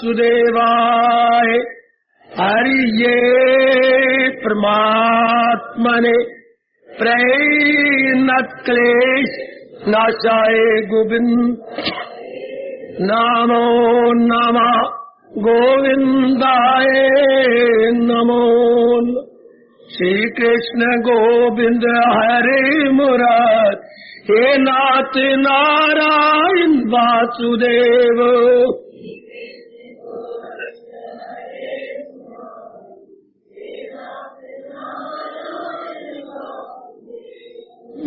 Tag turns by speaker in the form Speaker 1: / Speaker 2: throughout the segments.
Speaker 1: वासुदेवाय। हरि ये परमात्मने प्रेरणात् क्लेश नाशाय गोविंद। नमो नमः गोविंदाय नमो। श्री कृष्ण गोविंद हरे मुरारी। हे नाथ नारायण वासुदेव।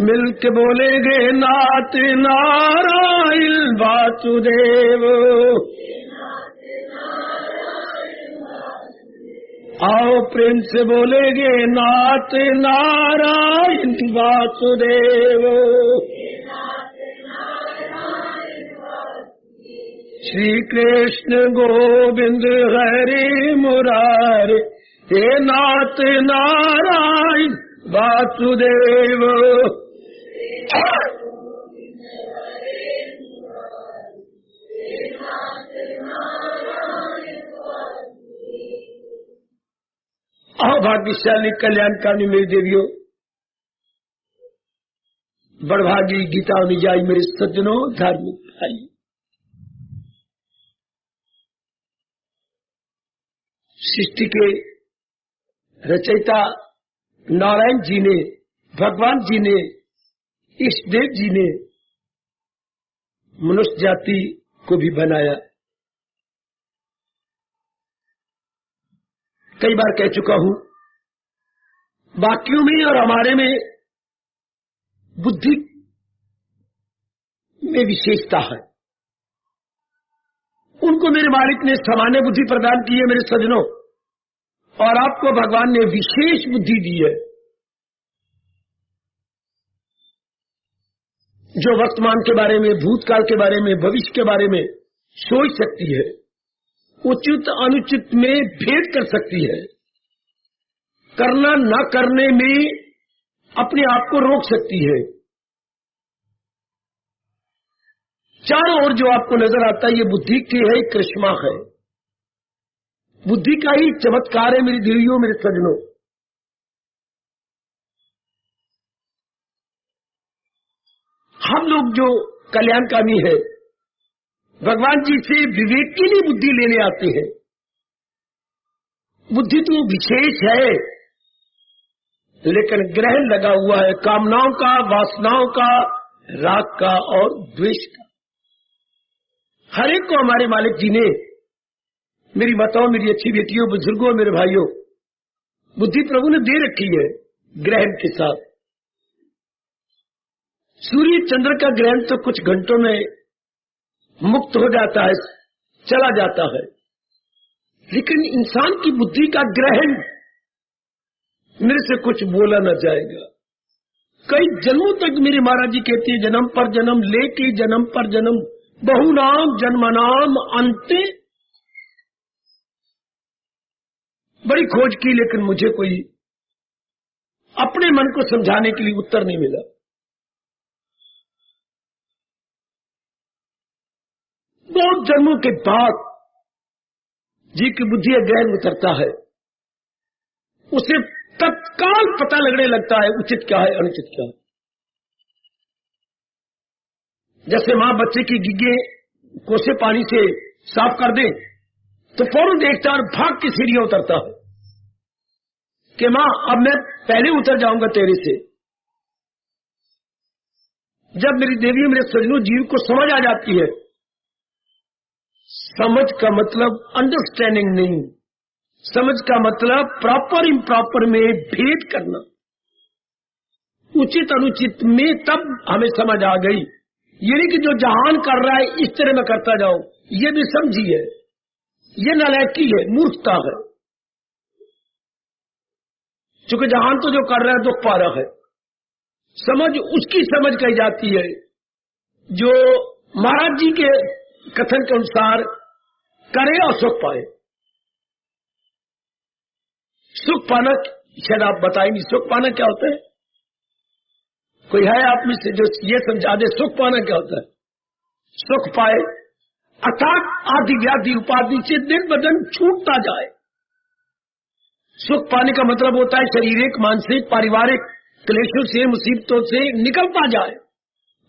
Speaker 1: मिलके बोलेंगे नाथ नारायण वासुदेव। आओ प्रेम से बोलेंगे नाथ नारायण वासुदेव। श्री कृष्ण गोविंद हरे मुरारी। हे नाथ नारायण वासुदेव। भाग्यशाली कल्याणकामी मेरी देवियों, बड़भागी गीता निजाई मेरे सज्जनों, धार्मिक भाई, सृष्टि के रचयिता नारायण जी ने, भगवान जी ने, इष्ट देव जी ने मनुष्य जाति को भी बनाया। कई बार कह चुका हूं, बाकियों में और हमारे में बुद्धि में विशेषता है। उनको मेरे मालिक ने सामान्य बुद्धि प्रदान की है मेरे सज्जनों, और आपको भगवान ने विशेष बुद्धि दी है, जो वर्तमान के बारे में, भूतकाल के बारे में, भविष्य के बारे में सोच सकती है, उचित अनुचित में भेद कर सकती है, करना न करने में अपने आप को रोक सकती है। चारों ओर जो आपको नजर आता है, ये बुद्धि की है, करिश्मा है, बुद्धि का ही चमत्कार है मेरी देवियों, मेरे सज्जनों। हम लोग जो कल्याणकामी है, भगवान जी से विवेक की नहीं बुद्धि लेने आते हैं। बुद्धि तो विशेष है, लेकिन ग्रहण लगा हुआ है कामनाओं का, वासनाओं का, राग का और द्वेष का। हर एक को हमारे मालिक जी ने, मेरी माताओं, मेरी अच्छी बेटियों, बुजुर्गों, मेरे भाइयों, बुद्धि प्रभु ने दे रखी है ग्रहण के साथ। सूर्य चंद्र का ग्रहण तो कुछ घंटों में मुक्त हो जाता है, चला जाता है, लेकिन इंसान की बुद्धि का ग्रहण मेरे से कुछ बोला न जाएगा। कई जन्मों तक मेरे महाराज जी कहते हैं, जन्म पर जन्म लेके जन्म पर जन्म, बहुनाम जन्मनाम अंते। बड़ी खोज की, लेकिन मुझे कोई अपने मन को समझाने के लिए उत्तर नहीं मिला। बहुत जन्मों के बाद जी की बुद्धि ग्रहण उतरता है, उसे तत्काल पता लगने लगता है उचित क्या है, अनुचित क्या है। जैसे मां बच्चे की गिग्गे कोसे पानी से साफ कर दे तो फौरन देखता है और भाग की सीढ़ियां उतरता है कि मां अब मैं पहले उतर जाऊंगा तेरे से। जब मेरी देवी, मेरे सज्जनों, जीव को समझ आ जाती है, समझ का मतलब अंडरस्टैंडिंग नहीं, समझ का मतलब प्रॉपर इम्प्रॉपर में भेद करना, उचित अनुचित में, तब हमें समझ आ गई। ये नहीं कि जो जहान कर रहा है इस तरह मैं करता जाऊं, ये भी समझी है, ये नालायकी है, मूर्खता है। क्योंकि जहान तो जो कर रहा है दुख पा रहा है। समझ उसकी समझ कही जाती है जो महाराज जी के कथन के अनुसार करे और सुख पाए। सुख पाना शायद आप बताएंगे, सुख पाना क्या होता है? कोई है आप में से जो ये समझा दे सुख पाना क्या होता है? सुख पाए, अर्थात आदि व्याधि उपाधि से दिन ब दिन छूटता जाए। सुख पाने का मतलब होता है शारीरिक, मानसिक, पारिवारिक क्लेशों से, मुसीबतों से निकलता जाए,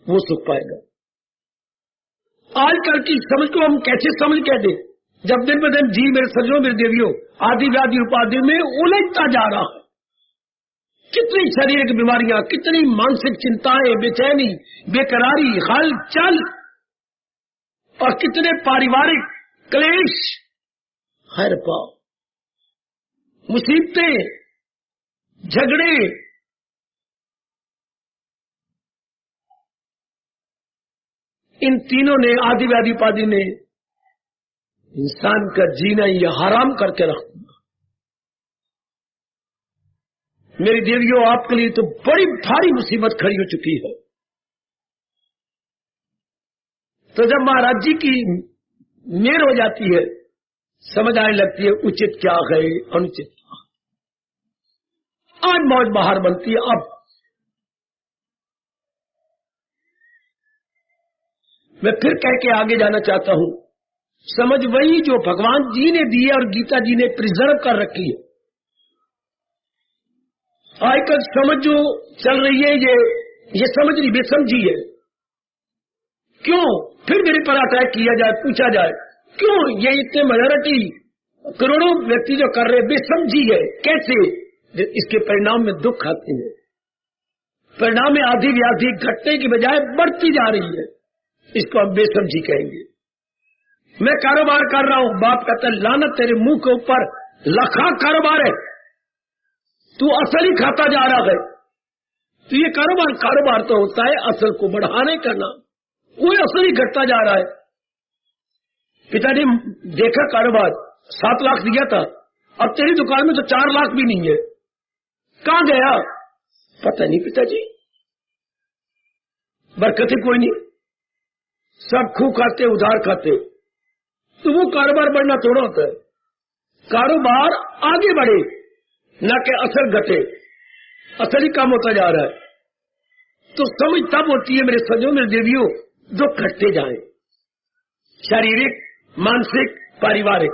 Speaker 1: वो सुख पाएगा। आजकल की समझ को हम कैसे समझ कह दें, जब दिन ब दिन जी मेरे सज्जनों, मेरे देवियों, आदि व्याधि उपाधि में उलझता जा रहा है। कितनी शारीरिक बीमारियां, कितनी मानसिक चिंताएं, बेचैनी, बेकरारी, हलचल, और कितने पारिवारिक क्लेश, हर पाव मुसीबतें, झगड़े, इन तीनों ने, आदि व्याधि उपाधि ने, इंसान का जीना ये हराम करके रख दिया। मेरी देवियों, आपके लिए तो बड़ी भारी मुसीबत खड़ी हो चुकी है। तो जब महाराज जी की मेहर हो जाती है, समझ आने लगती है उचित क्या है, अनुचित क्या है। आज मौज बाहर बनती है। अब मैं फिर कह के आगे जाना चाहता हूं, समझ वही जो भगवान जी ने दी है और गीता जी ने प्रिजर्व कर रखी है। आजकल समझ जो चल रही है, ये समझ नहीं, बेसमझी है। क्यों फिर मेरे पर अटैक किया जाए, पूछा जाए क्यों ये इतने मेजॉरिटी करोड़ों व्यक्ति जो कर रहे हैं, बेसमझी है। कैसे? इसके परिणाम में दुख आते हैं, परिणाम में आधी व्याधि घटने की बजाय बढ़ती जा रही है। इसको हम बेसमझी कहेंगे। मैं कारोबार कर रहा हूं, बाप कहता है लानत तेरे मुंह के ऊपर, लाखा कारोबार है, तू असल ही खाता जा रहा है। तो ये कारोबार तो होता है असल को बढ़ाने का नाम, वो असल ही घटता जा रहा है। पिताजी देखा कारोबार 7 लाख दिया था, अब तेरी दुकान में तो 4 लाख भी नहीं है, कहां गया? पता नहीं पिताजी, बरकत ही कोई नहीं, सब खूब खाते, उधार खाते। तो वो कारोबार बढ़ना थोड़ा होता है। कारोबार आगे बढ़े, ना कि असर घटे, असर ही कम होता जा रहा है। तो समझ तब होती है मेरे सज्जनों, मेरे देवियों, जो घटते जाए, शारीरिक, मानसिक, पारिवारिक।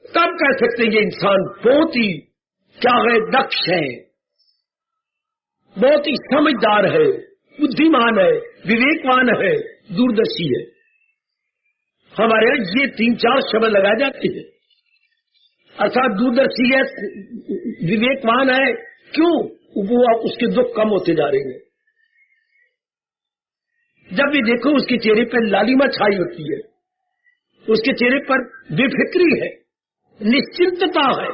Speaker 1: तब कह सकते हैं ये इंसान बहुत ही क्या है, दक्ष है, बहुत ही समझदार है, बुद्धिमान है, विवेकवान है, दूरदर्शी है। हमारे यहाँ ये 3-4 शब्द लगाए जाते हैं। अर्थात दूरदर्शी है, विवेकवान है। क्यों? वो आप उसके दुख कम होते जा रहे हैं। जब भी देखो उसके चेहरे पर लालिमा छाई होती है, उसके चेहरे पर बेफिक्री है, निश्चिंतता है,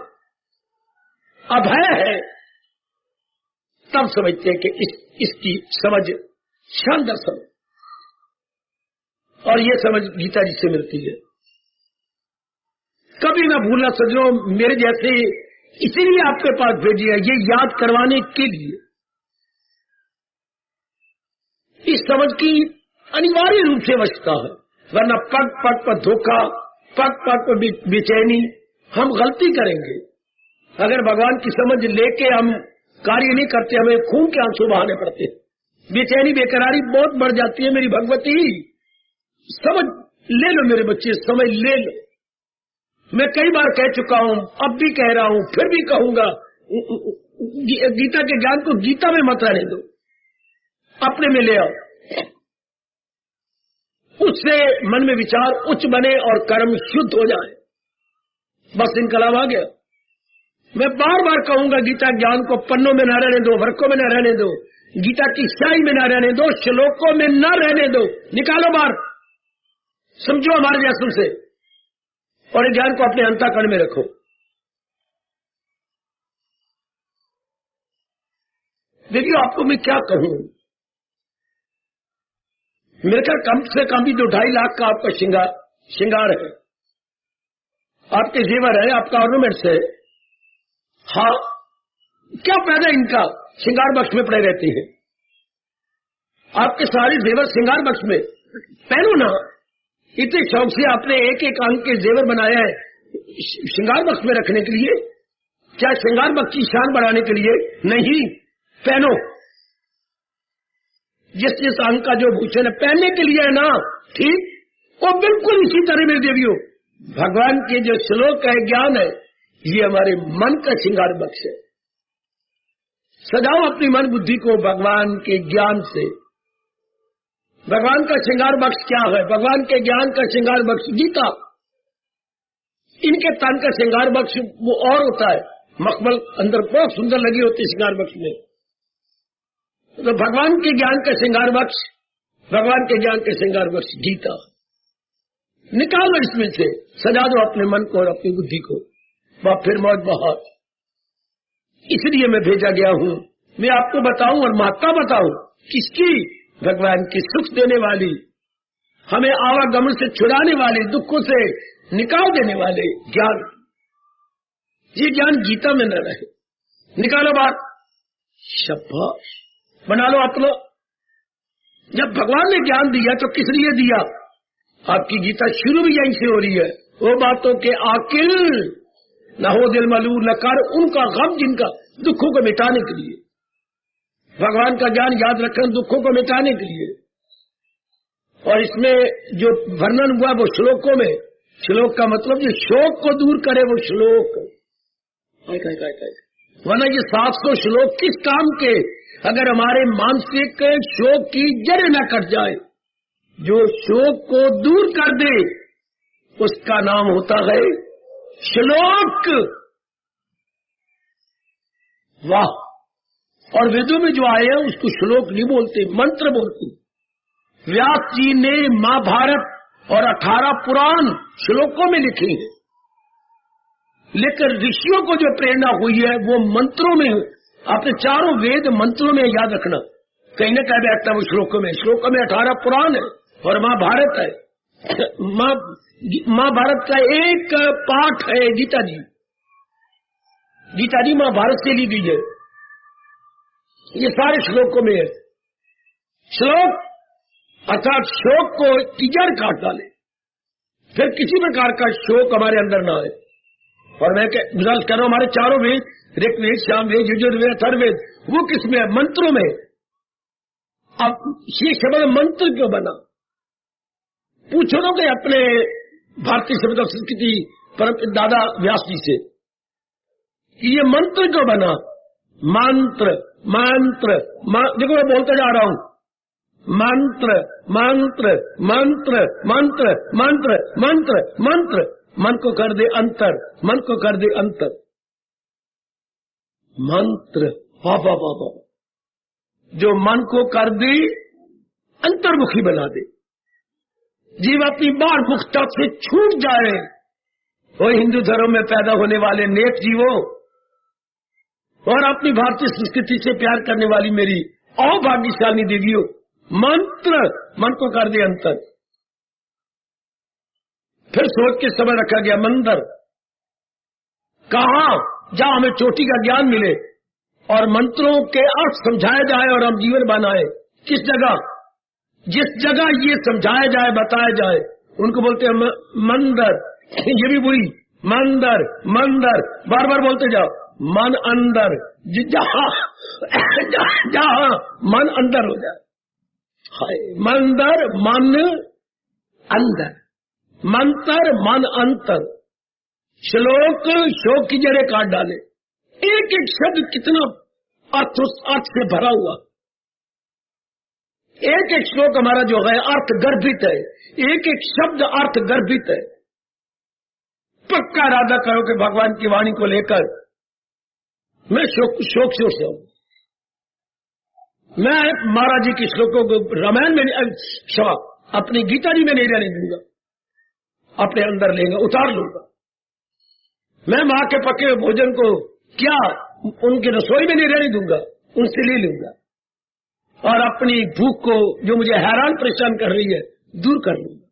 Speaker 1: अभय है, तब समझते हैं कि इसकी समझ शानदार समझ, और ये समझ गीता जी से मिलती है। कभी ना भूलना सज्जनों, मेरे जैसे इसीलिए आपके पास भेजी है, ये याद करवाने के लिए। इस समझ की अनिवार्य रूप से आवश्यकता है, वरना पग पग पर धोखा, पग पग पर बेचैनी, हम गलती करेंगे। अगर भगवान की समझ लेके हम कार्य नहीं करते, हमें खून के आंसू बहाने पड़ते, बेचैनी बेकरारी बहुत बढ़ जाती है। मेरी भगवती, समझ ले लो मेरे बच्चे, समझ ले लो। मैं कई बार कह चुका हूं, अब भी कह रहा हूं, फिर भी कहूंगा, गीता के ज्ञान को गीता में मत रहने दो, अपने में ले आओ। उससे मन में विचार उच्च बने और कर्म शुद्ध हो जाए, बस इनकलाब आ गया। मैं बार बार कहूंगा, गीता ज्ञान को पन्नों में न रहने दो, वर्कों में न रहने दो, गीता की स्याही में न रहने दो, श्लोकों में न रहने दो, निकालो बाहर, समझो हमारे जैसों से, और ज्ञान को अपने अंतःकरण में रखो। देखिए आपको मैं क्या कहूं, मेरे ख्याल कम से कम भी 2-2.5 लाख का आपका श्रृंगार है, आपके जेवर है, आपका ऑर्नामेंट्स है। हाँ, क्या फायदा इनका, श्रृंगार बक्स में पड़े रहते हैं। आपके सारे जेवर श्रृंगार बक्स में पहनो ना, इतने शौक से आपने एक एक अंग के जेवर बनाया है श्रृंगार बक्स में रखने के लिए, क्या श्रृंगार बक्स की शान बढ़ाने के लिए? नहीं, पहनो। जिस अंग का जो भूषण है पहनने के लिए है ना, ठीक, वो बिल्कुल इसी तरह मेरे देवियों भगवान के जो श्लोक है, ज्ञान है, ये हमारे मन का श्रृंगार बख्श है। सजाओ अपनी मन बुद्धि को भगवान के ज्ञान से। भगवान का श्रृंगार बख्श क्या है? भगवान के ज्ञान का श्रृंगार बख्श गीता। इनके तन का श्रृंगार बख्श वो और होता है, मखमल अंदर बहुत सुंदर लगी होती है श्रृंगार बख्श में। तो भगवान के ज्ञान का श्रृंगार बख्श, भगवान के ज्ञान के श्रृंगार बख्श गीता। निकालो इसमें से, सजा दो अपने मन को और अपनी बुद्धि को, वह फिर मौज बहुत। इसलिए मैं भेजा गया हूं, मैं आपको बताऊं और महत्ता बताऊं किसकी? भगवान की सुख देने वाली, हमें आवागमन से छुड़ाने वाले, दुखों से निकाल देने वाले ज्ञान। ये ज्ञान गीता में न रहे। निकालो बात, शाबाश, बना लो अपना। जब भगवान ने ज्ञान दिया तो किस लिए दिया? आपकी गीता शुरू भी यहीं से हो रही है। वो बातों के आकिल न हो दिल मलूल न कर उनका गम, जिनका दुखों को मिटाने के लिए। भगवान का ज्ञान याद रखना दुखों को मिटाने के लिए। और इसमें जो वर्णन हुआ वो श्लोकों में, श्लोक का मतलब जो शोक को दूर करे वो श्लोक। वरना ये 700 श्लोक किस काम के, अगर हमारे मानसिक शोक की जड़ न कट जाए। जो शोक को दूर कर दे उसका नाम होता है श्लोक। वाह! और वेदों में जो आए हैं उसको श्लोक नहीं बोलते, मंत्र बोलते। व्यास जी ने महाभारत और 18 पुराण श्लोकों में लिखे हैं, लेकिन ऋषियों को जो प्रेरणा हुई है वो मंत्रों में। आपने चारों वेद मंत्रों में याद रखना, कहीं न कहीं बैठता है वो श्लोकों में। श्लोकों में 18 पुराण है और महाभारत है। महाभारत का एक पाठ है गीता जी। गीता जी महाभारत से ली गई है। ये सारे श्लोकों में है। श्लोक अर्थात शोक को की जड़ काट डाले, फिर किसी प्रकार का शोक हमारे अंदर ना आए। और मैं गुजारिश कर रहा हूं, हमारे चारों वेद, ऋग्वेद, सामवेद, यजुर्वेद, अथर्ववेद, वो किसमें है? मंत्रों में। अब ये शब्द मंत्र क्यों बना? पूछो ना कि अपने भारतीय शब्द संस्कृति परम दादा व्यास जी से, ये मंत्र क्यों बना? मंत्र मंत्र देखो मैं बोलता जा रहा हूं, मंत्र मंत्र मंत्र मंत्र मंत्र मंत्र मंत्र। मन को कर दे अंतर, मन को कर दे अंतर। मंत्र, बाबा बाबा, जो मन को कर दे अंतर्मुखी बना दे, जीव अपनी बार मुक्ता से छूट जाए। वो हिंदू धर्म में पैदा होने वाले नेक जीवों और अपनी भारतीय संस्कृति से प्यार करने वाली मेरी अभाग्यशाली देवियों, मंत्र मन को कर दे अंतर। फिर सोच के समय रखा गया मंदिर, कहा जहां हमें चोटी का ज्ञान मिले और मंत्रों के अर्थ समझाया जाए और हम जीवन बनाए। किस जगह? जिस जगह ये समझाया जाए, बताया जाए, उनको बोलते हैं मंदिर। ये भी बुरी, मंदिर मंदिर बार बार बोलते जाओ। मन अंदर, जहां मन अंदर हो जाए। हाय, मंदिर मन अंदर, मंत्र मन अंतर। श्लोक शोक की जड़ें काट डाले। एक एक शब्द कितना अर्थ, उस अर्थ से भरा हुआ। एक एक श्लोक हमारा जो है अर्थ गर्भित है, एक एक शब्द अर्थ गर्भित है। पक्का इरादा करो कि भगवान की वाणी को लेकर मैं शोक से हूं। मैं महाराज जी के श्लोकों को रामायण में क्षमा अपनी गीता जी में नहीं रहने दूंगा, अपने अंदर लेंगे, उतार लूंगा। मैं मां के पके हुए भोजन को क्या उनके रसोई में नहीं रहने दूंगा, उनसे ले लूंगा और अपनी भूख को जो मुझे हैरान परेशान कर रही है दूर कर लूंगा।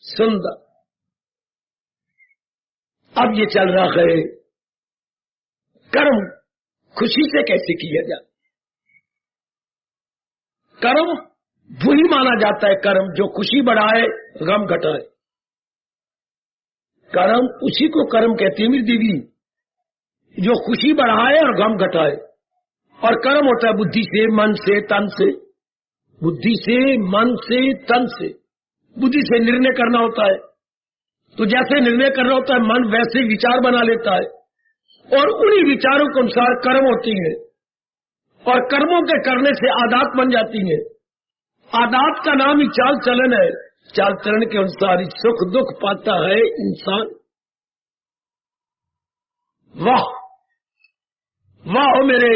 Speaker 1: सुंदर। अब ये चल रहा है कर्म खुशी से कैसे किया जाए। कर्म वही माना जाता है, कर्म जो खुशी बढ़ाए गम घटाए। कर्म उसी को कर्म कहती है मेरी देवी, जो खुशी बढ़ाए और गम घटाए। और कर्म होता है बुद्धि से, मन से, तन से। बुद्धि से, मन से, तन से। बुद्धि से निर्णय करना होता है, तो जैसे निर्णय करना होता है मन वैसे विचार बना लेता है, और उन्हीं विचारों के अनुसार कर्म होती है, और कर्मों के करने से आदत बन जाती है। आदत का नाम ही चाल चलन है। चाल चलन के अनुसार ही सुख दुख पाता है इंसान। वाह वाह हो मेरे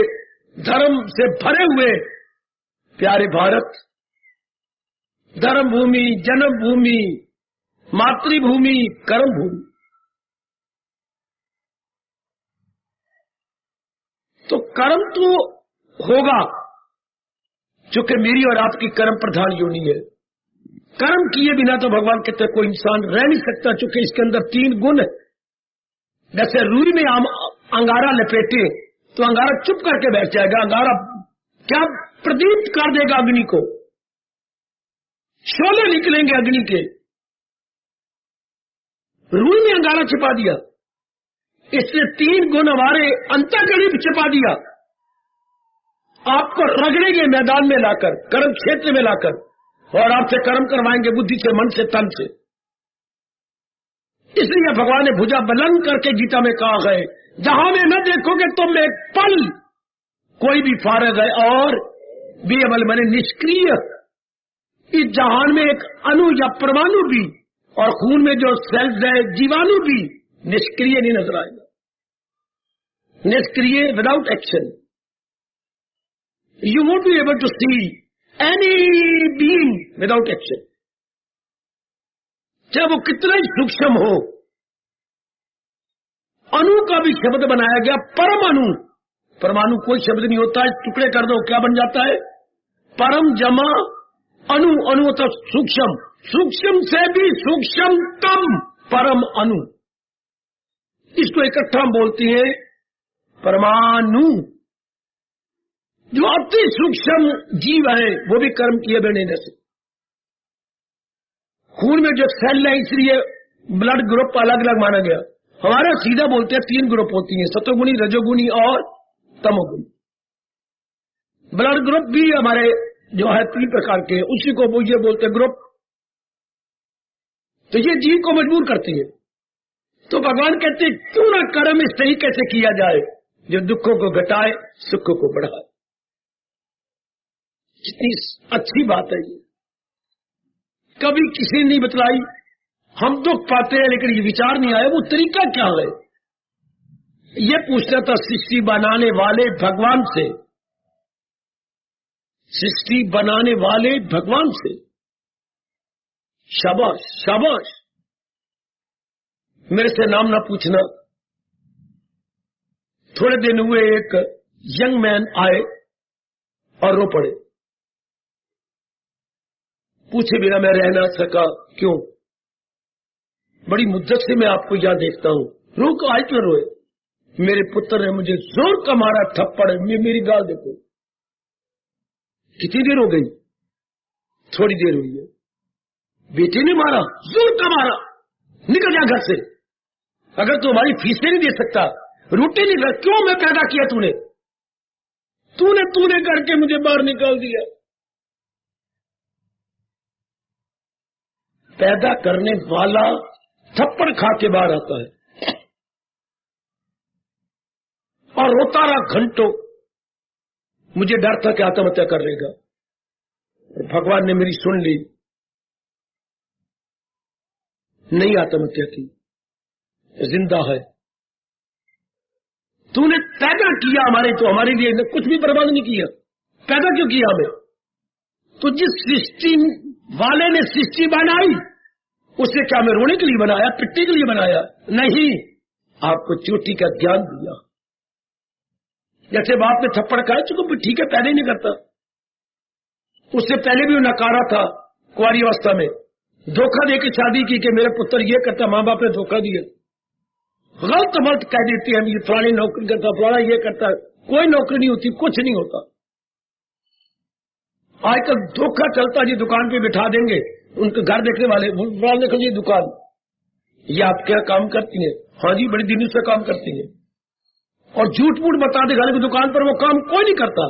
Speaker 1: धर्म से भरे हुए प्यारे भारत, धर्म भूमि, जन्म भूमि, मातृभूमि, कर्म भूमि। तो कर्म तो होगा, चूंकि मेरी और आपकी कर्म प्रधान योनि है। कर्म किए बिना तो भगवान कहते कोई इंसान रह नहीं सकता, चूंकि इसके अंदर 3 गुण है। जैसे रूई में हम अंगारा लपेटे तो अंगारा चुप करके बैठ जाएगा, अंगारा क्या प्रदीप्त कर देगा अग्नि को, शोले निकलेंगे अग्नि के। रूई में अंगारा छिपा दिया, इसने 3 गुण हमारे अंतःकरण में छिपा दिया। आपको रगड़ेंगे मैदान में लाकर, कर्म क्षेत्र में लाकर, और आपसे कर्म करवाएंगे बुद्धि से, मन से, तन से। इसलिए भगवान ने भुजा बुलंद करके गीता में कहा है, जहां में न देखोगे तुम एक पल कोई भी फारग है और बेअमल माने निष्क्रिय। इस जहान में एक अणु या परमाणु भी और खून में जो सेल्स है जीवाणु भी निष्क्रिय नहीं नजर आएगा। निष्क्रिय without action. You won't be able to see any being without action, चाहे वो कितना ही सूक्ष्म हो। अणु का भी शब्द बनाया गया, परमाणु। परमाणु कोई शब्द नहीं होता है, टुकड़े कर दो क्या बन जाता है? परम जमा अणु, अणु होता सूक्ष्म, सूक्ष्म से भी सूक्ष्मतम परम अणु। इसको इकट्ठा हम बोलते हैं परमाणु। जो अति सूक्ष्म जीव है वो भी कर्म किए बिना से। खून में जो सेल है, इसलिए ब्लड ग्रुप अलग अलग माना गया। हमारा सीधा बोलते हैं 3 ग्रुप होती हैं, सतोगुणी, रजोगुणी और तमोगुणी। ब्लड ग्रुप भी हमारे जो है 3 प्रकार के, उसी को ये बोलते हैं ग्रुप। तो ये जीव को मजबूर करती है। तो भगवान कहते हैं क्यों ना कर्म इस तरीके से किया जाए जो दुखों को घटाए, सुखों को बढ़ाए। कितनी अच्छी बात है ये, कभी किसी ने नहीं बतलाई। हम दुख पाते हैं लेकिन ये विचार नहीं आया वो तरीका क्या है। ये पूछना था सृष्टि बनाने वाले भगवान से, सृष्टि बनाने वाले भगवान से। शाबाश शाबाश। मेरे से नाम ना पूछना। थोड़े दिन हुए एक यंग मैन आए और रो पड़े, पूछे बिना मैं रह ना सका। क्यों? बड़ी मुद्दत से मैं आपको यहां देखता हूं। रो को आज क्यों रोए? मेरे पुत्र ने मुझे जोर का मारा थप्पड़, मेरी गाल देखो। कितनी देर हो गई? थोड़ी देर हुई है। बेटे ने मारा, जोर का मारा, निकल जा घर से। अगर तू हमारी फीसें नहीं दे सकता, रोटी नहीं कर, क्यों मैं पैदा किया तूने? तूने करके मुझे बाहर निकाल दिया। पैदा करने वाला थप्पड़ खा के बाहर आता है और रोता रहा घंटों। मुझे डर था कि आत्महत्या कर लेगा। भगवान ने मेरी सुन ली, नहीं आत्महत्या की, जिंदा है। तूने पैदा किया हमारे, तो हमारे लिए कुछ भी बर्बाद नहीं किया। पैदा क्यों किया हमें? तो जिस सृष्टि वाले ने सृष्टि बनाई, उसने क्या हमें रोने के लिए बनाया, पिटने के लिए बनाया? नहीं, आपको चोटी का ज्ञान दिया। जैसे बाप ने थप्पड़ खाया, चूंकि ठीक है पैदा ही नहीं करता। उससे पहले भी वो नकारा था कुंवारी अवस्था में, धोखा देके शादी की कि मेरा पुत्र ये करता, माँ बाप ने धोखा दिया। गलत मत कह देती है, ये फलानी नौकरी करता, फलाना ये करता। कोई नौकरी नहीं होती, कुछ नहीं होता। आजकल धोखा चलता जी, दुकान पे बिठा देंगे उनके घर देखने वाले, देखो जी दुकान, ये आप क्या काम करती है? हाँ जी, बड़ी दिनों से काम करती है। और झूठ मूठ बता दे घर की दुकान पर, वो काम कोई नहीं करता।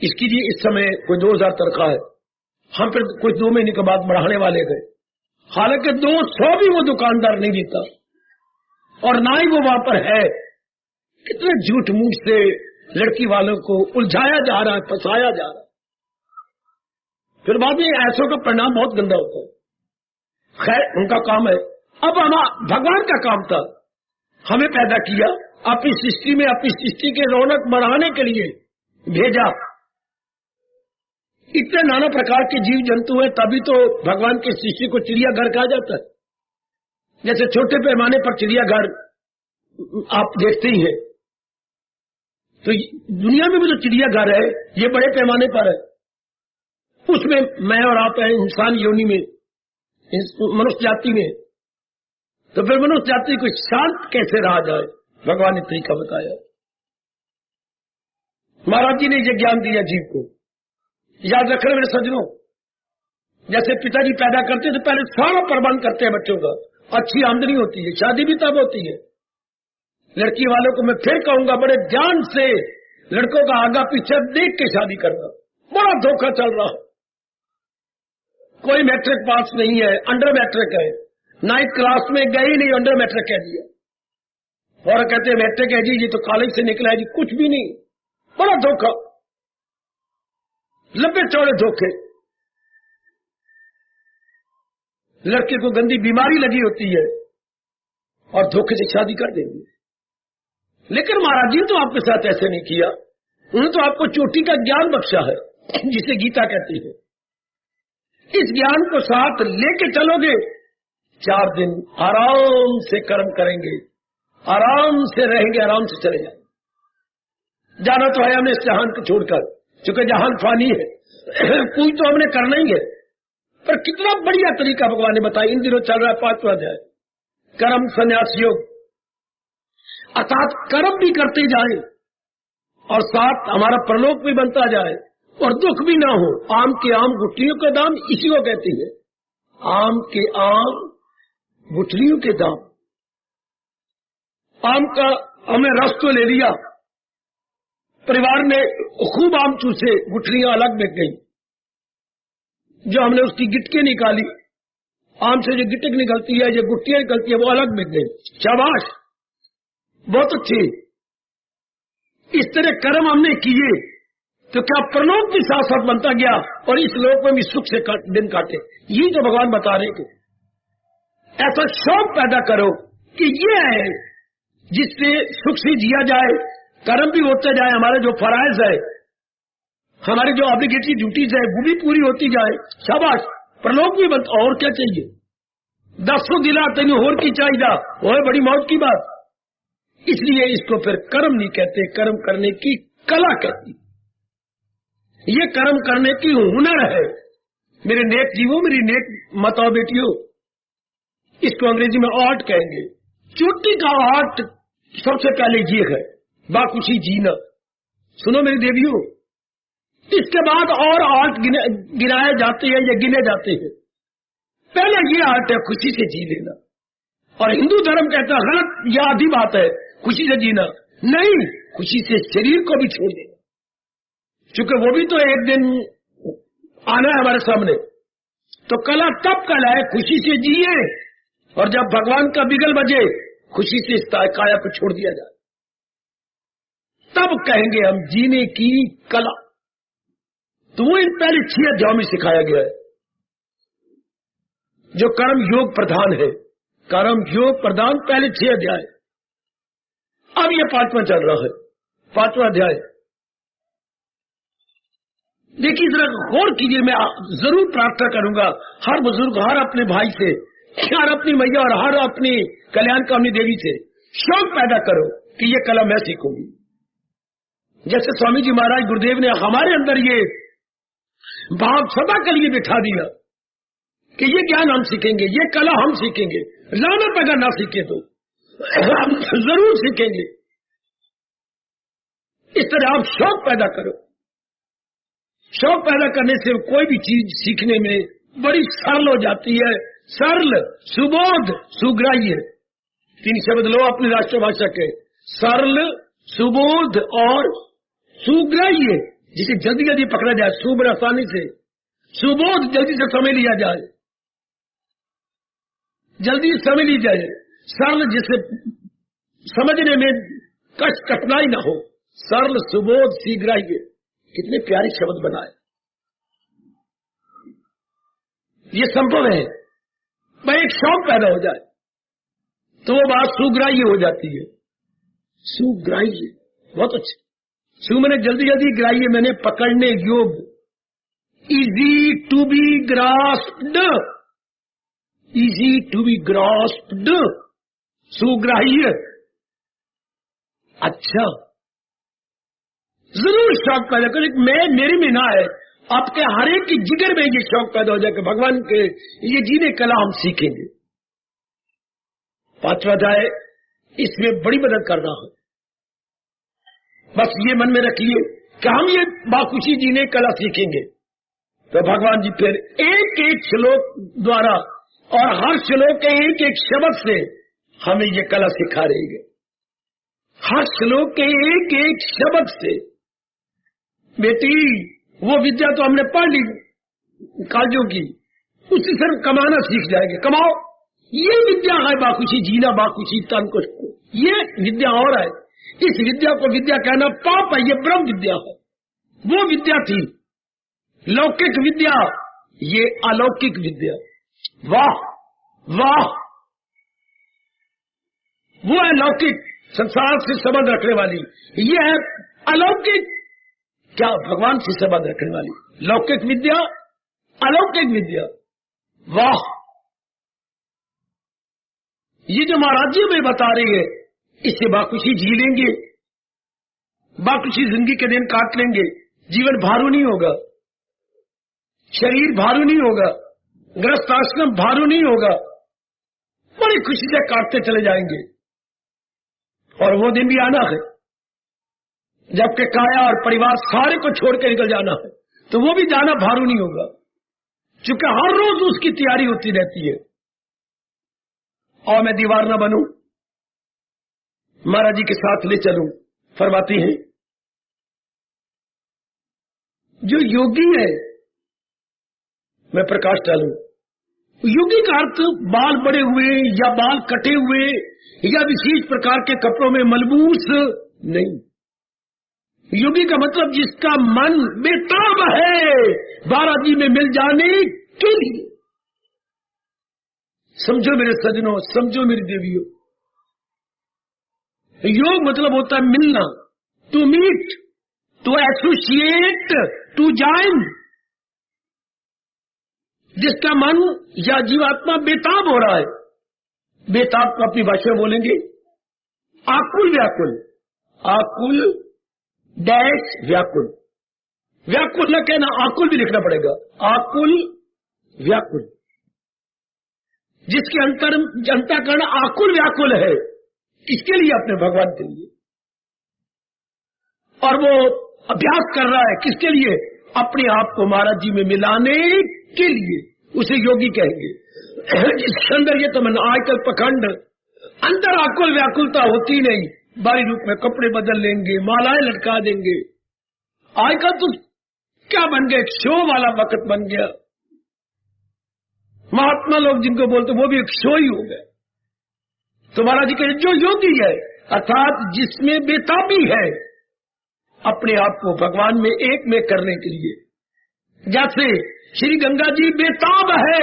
Speaker 1: इसकी जी इस समय कोई 2000 तनख्वाह है, हम फिर कुछ 2 महीने के बाद बढ़ाने वाले गए, हालांकि 200 भी वो दुकानदार नहीं देता और ना ही वो वहां पर है। कितने झूठ मूठ से लड़की वालों को उलझाया जा रहा है, फंसाया जा रहा है। फिर बाद में ऐसों का परिणाम बहुत गंदा होता है। खैर, उनका काम है। अब हम भगवान का काम था, हमें पैदा किया, अपनी सृष्टि में अपनी सृष्टि के रौनक बढ़ाने के लिए भेजा। इतने नाना प्रकार के जीव जंतु हैं, तभी तो भगवान की सृष्टि को चिड़ियाघर कहा जाता है। जैसे छोटे पैमाने पर चिड़ियाघर आप देखते ही हैं, तो दुनिया में भी जो चिड़ियाघर है ये बड़े पैमाने पर है। उसमें मैं और आप हैं इंसान योनि में, मनुष्य जाति में। तो फिर मनुष्य जाति को शांत कैसे रहा जाए, भगवान ने तरीका बताया। महाराज जी ने ये ज्ञान दिया जीव को। याद रखना मेरे सज्जनों, जैसे पिताजी पैदा करते हैं तो पहले सारा प्रबंध करते हैं बच्चों का, अच्छी आमदनी होती है, शादी भी तब होती है। लड़की वालों को मैं फिर कहूंगा, बड़े ध्यान से लड़कों का आगा पीछे देख के शादी करना। बड़ा धोखा चल रहा है। कोई मैट्रिक पास नहीं है, अंडर मैट्रिक है, 9th क्लास में गई नहीं, अंडर मैट्रिक कह दिया और कहते हैं मैट्रिक है जी, ये तो कॉलेज से निकला है जी। कुछ भी नहीं, बड़ा धोखा, लंबे चौड़े धोखे। लड़के को गंदी बीमारी लगी होती है और धोखे से शादी कर देंगे। लेकिन महाराज जी तो आपके साथ ऐसे नहीं किया, उन्होंने तो आपको चोटी का ज्ञान बख्शा है, जिसे गीता कहती है। इस ज्ञान को साथ लेके चलोगे, 4 दिन आराम से कर्म करेंगे, आराम से रहेंगे, आराम से चले जाएंगे। जाना तो है हमें इस जहान को छोड़कर, चूंकि जहान फानी है, कुछ तो हमने करना ही है। पर कितना बढ़िया तरीका भगवान ने बताया। इन दिनों चल रहा है 5वां अध्याय, कर्म संन्यास योग। अर्थात कर्म भी करते जाए और साथ हमारा परलोक भी बनता जाए और दुख भी ना हो। आम के आम गुठलियों के दाम, इसी को कहती है आम के आम गुठलियों के दाम। आम का हमें रस तो ले लिया, परिवार ने खूब आम चूसे, गुठलियां अलग बिक गई। जो हमने उसकी गिटके निकाली, आम से जो गिटक निकलती है, जो गुठलियां निकलती है, वो अलग बिक गई। शाबाश, बहुत अच्छी। इस तरह कर्म हमने किए तो क्या परलोक भी साथ साथ बनता गया और इस लोक में भी सुख से दिन काटे। ये जो भगवान बता रहे कि ऐसा शौक पैदा करो कि ये है जिससे सुख से जिया जाए, कर्म भी होते जाए, हमारे जो फराइज है, हमारी जो ऑब्लिगेटरी ड्यूटीज है, वो भी पूरी होती जाए। शाबाश, परलोक भी बनता। और क्या चाहिए? 10 दिला तेन होर की चाहिए, वो है बड़ी मौत की बात। इसलिए इसको फिर कर्म नहीं कहते, कर्म करने की कला कहती। ये कर्म करने की हुनर है। मेरे नेक जीवों, मेरी नेक माताओं बेटियों, इसको अंग्रेजी में आर्ट कहेंगे। चोटी का आर्ट सबसे पहले ये है, बाखुशी जीना। सुनो मेरी देवियों, इसके बाद और आर्ट गिनाए जाते हैं या गिने जाते हैं। पहला ये आर्ट है खुशी से जी लेना। और हिंदू धर्म कहता है गलत, यह आधी बात है खुशी से जीना नहीं, खुशी से शरीर को भी छोड़ देना, क्योंकि वो भी तो एक दिन आना है हमारे सामने। तो कला तब कला है खुशी से जिए, और जब भगवान का बिगल बजे खुशी से इस काया को छोड़ दिया जाए, तब कहेंगे हम जीने की कला। तो वो इन पहले 6 अध्यायों में सिखाया गया है, जो कर्म योग प्रधान है। कर्म योग प्रधान पहले 6 अध्याय। अब ये 5वां चल रहा है, 5वां अध्याय। देखिए जरा गौर कीजिए, मैं जरूर प्रार्थना करूंगा हर बुजुर्ग, हर अपने भाई से, हर अपनी मैया और हर अपनी कल्याण कामनी देवी से शौक पैदा करो कि ये कला मैं सीखूंगी। जैसे स्वामी जी महाराज गुरुदेव ने हमारे अंदर ये भाव सदा के लिए बिठा दिया कि ये ज्ञान हम सीखेंगे, ये कला हम सीखेंगे। लानत अगर ना सीखे तो हम जरूर सीखेंगे। इस तरह आप शौक पैदा करो। शौक पैदा करने से कोई भी चीज सीखने में बड़ी सरल हो जाती है। सरल, सुबोध, सुग्राह्य, 3 शब्द लो अपनी राष्ट्रभाषा के, सरल, सुबोध और सुग्राह्य, जिसे जल्दी जल्दी पकड़ा जाए, सुब्र आसानी से, सुबोध जल्दी से समझ लिया जाए, जल्दी समझ ली जाए, सरल जिसे समझने में कठिनाई न हो, सरल सुबोध शीघ्र ही। कितने प्यारे शब्द बनाए। ये संभव है, भाई एक शौक पैदा हो जाए तो वो बात सुग्राह्य हो जाती है। सुग्राह्य बहुत अच्छा। सु मैंने जल्दी जल्दी, ग्राह्य मैंने पकड़ने योग्य, easy to be grasped, easy to be grasped, सुग्राह्य। अच्छा, जरूर शौक पैदा करें। मेरी में ना है, आपके हर एक की जिगर में ये शौक पैदा हो जाए कि भगवान के ये जीने कला हम सीखेंगे। पांचवा अध्याय इसमें बड़ी मदद कर रहा है। बस ये मन में रखिए कि हम ये बाखुशी जीने कला सीखेंगे तो भगवान जी फिर एक एक श्लोक द्वारा और हर श्लोक के एक एक शब्द से हमें ये कला सिखा रहेंगे। हर श्लोक के एक एक शब्द से, बेटी वो विद्या तो हमने पढ़ ली काजों की, उससे सिर्फ कमाना सीख जाएंगे। कमाओ, ये विद्या है बाखुशी जीना, बाखुशी तन को, ये विद्या और है। इस विद्या को विद्या कहना पाप है, ये ब्रह्म विद्या है। वो विद्या थी लौकिक विद्या, ये अलौकिक विद्या। वाह वाह, वो है लौकिक, संसार से संबंध रखने वाली, ये है अलौकिक, क्या भगवान से संबंध रखने वाली लौकिक विद्या, अलौकिक विद्या। वाह, ये जो महाराज जी में बता रही है, इससे बाखुशी जी लेंगे, बाखुशी जिंदगी के दिन काट लेंगे, जीवन भारू नहीं होगा, शरीर भारू नहीं होगा, गृहस्थ आश्रम भारू नहीं होगा, बड़ी खुशी से काटते चले जाएंगे। और वो दिन भी आना है जबकि काया और परिवार सारे को छोड़ के निकल जाना है, तो वो भी जाना भारू नहीं होगा, क्योंकि हर रोज उसकी तैयारी होती रहती है। और मैं दीवार न बनूं, महाराज जी के साथ ले चलूं, फरमाती हैं जो योगी है, मैं प्रकाश डालूं। योगी का अर्थ बाल बड़े हुए या बाल कटे हुए या विशेष प्रकार के कपड़ों में मलबूस नहीं। योगी का मतलब जिसका मन बेताब है बालाजी जी में मिल जाने के लिए। समझो मेरे सजनों, समझो मेरी देवियों, योग मतलब होता है मिलना, to meet, to associate, to join. जिसका मन या जीवात्मा बेताब हो रहा है, बेताब को अपनी भाषा में बोलेंगे आकुल व्याकुल, आकुल डैश व्याकुल, व्याकुल न कहना, आकुल भी लिखना पड़ेगा, आकुल व्याकुल। जिसके अंतःकरण आकुल व्याकुल है, किसके लिए? अपने भगवान के लिए। और वो अभ्यास कर रहा है किसके लिए? अपने आप को महाराज जी में मिलाने के लिए, उसे योगी कहेंगे। जिसके अंदर ये तमन्ना, आजकल पखंड, अंदर आकुल व्याकुलता होती नहीं, बाहरी रूप में कपड़े बदल लेंगे, मालाएं लटका देंगे। आजकल तो क्या बन गया, एक शो वाला वक्त बन गया। महात्मा लोग जिनको बोलते वो भी एक शो ही हो गए। तो महाराज जी कहे जो योगी है, अर्थात जिसमें बेताबी है अपने आप को भगवान में एक में करने के लिए, जैसे श्री गंगा जी बेताब है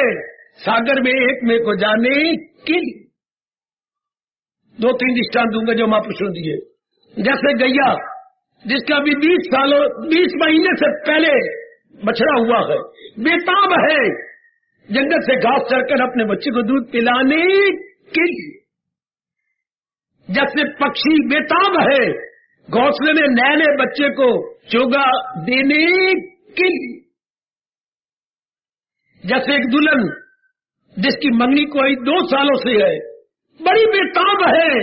Speaker 1: सागर में एक में को जाने के लिए। 2-3 दृष्टांत दूंगा जो महापुरुषों दिए। जैसे गैया जिसका अभी 20 महीने से पहले बछड़ा हुआ है, बेताब है जंगल से घास चढ़कर अपने बच्चे को दूध पिलाने के लिए। जैसे पक्षी बेताब है घोंसले में नए नए बच्चे को चोगा देने के लिए। जैसे एक दुल्हन जिसकी मंगनी कोई 2 सालों से है, बड़ी बेताब है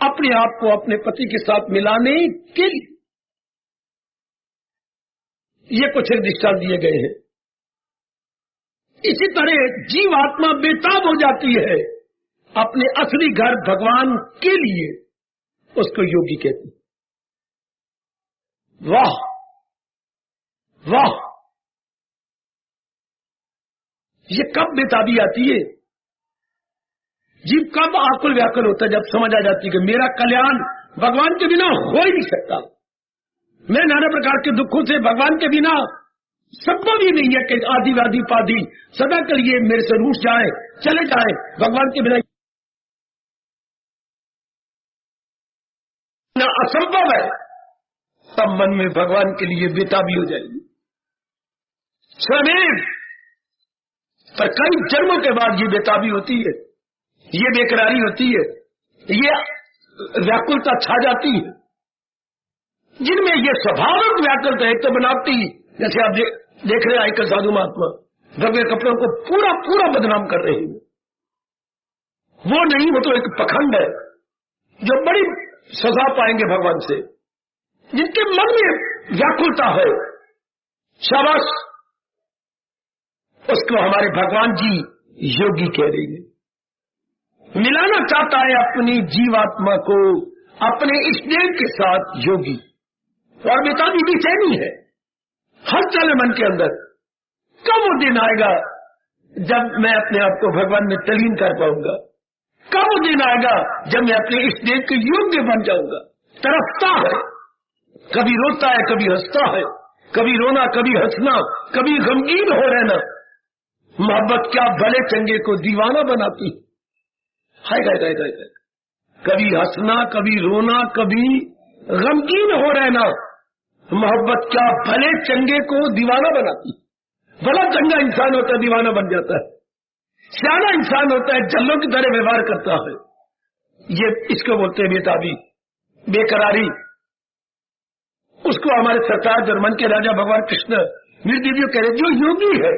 Speaker 1: अपने आप को अपने पति के साथ मिलाने के लिए। ये कुछ दृष्टांत दिए गए हैं। इसी तरह जीवात्मा बेताब हो जाती है अपने असली घर भगवान के लिए, उसको योगी कहते हैं। वाह वाह, ये कब बेताबी आती है? जीव कब आकुल व्याकुल होता है? जब समझ आ जाती है कि मेरा कल्याण भगवान के बिना हो ही नहीं सकता। मैं नाना प्रकार के दुखों से भगवान के बिना संभव ही नहीं है कि आदिवादी पादी सदा के लिए मेरे से रूठ जाए, चले जाए, भगवान के बिना असंभव है। तब मन में भगवान के लिए बेताबी हो जाएगी। स्वयं पर कई जन्मों के बाद ये बेताबी होती है, ये बेकरारी होती है, ये व्याकुलता छा जाती है, जिनमें ये स्वाभाविक व्याकुलता है। तो बनावटी, जैसे आप देख रहे हैं आजकल साधु महात्मा भगवे कपड़ों को पूरा पूरा बदनाम कर रहे हैं। वो नहीं, वो तो एक पखंड है जो बड़ी सजा पाएंगे भगवान से। जिनके मन में व्याकुलता है, शाबाश, उसको हमारे भगवान जी योगी कह रहे हैं। मिलाना चाहता है अपनी जीवात्मा को अपने इष्टदेव के साथ योगी। और बेताबी भी सहनी है, हर चले मन के अंदर। कब वो दिन आएगा जब मैं अपने आप को भगवान में तलीन कर पाऊंगा? कब वो दिन आएगा जब मैं अपने इष्टदेव के योग्य बन जाऊंगा? तरसता है, कभी रोता है, कभी हंसता है, कभी रोना, कभी हंसना, कभी गमगीन हो रहना। मोहब्बत क्या भले चंगे को दीवाना बनाती है। कभी हंसना, कभी रोना, कभी गमगीन हो रहना। मोहब्बत क्या भले चंगे को दीवाना बनाती। भला चंगा इंसान होता है दीवाना बन जाता है, सियाना इंसान होता है जल्लों की तरह व्यवहार करता है। ये इसको बोलते हैं बेताबी, बेकरारी। उसको हमारे सरताज और मन के राजा भगवान कृष्ण निर्दिव्य कह रहे, जो योगी है।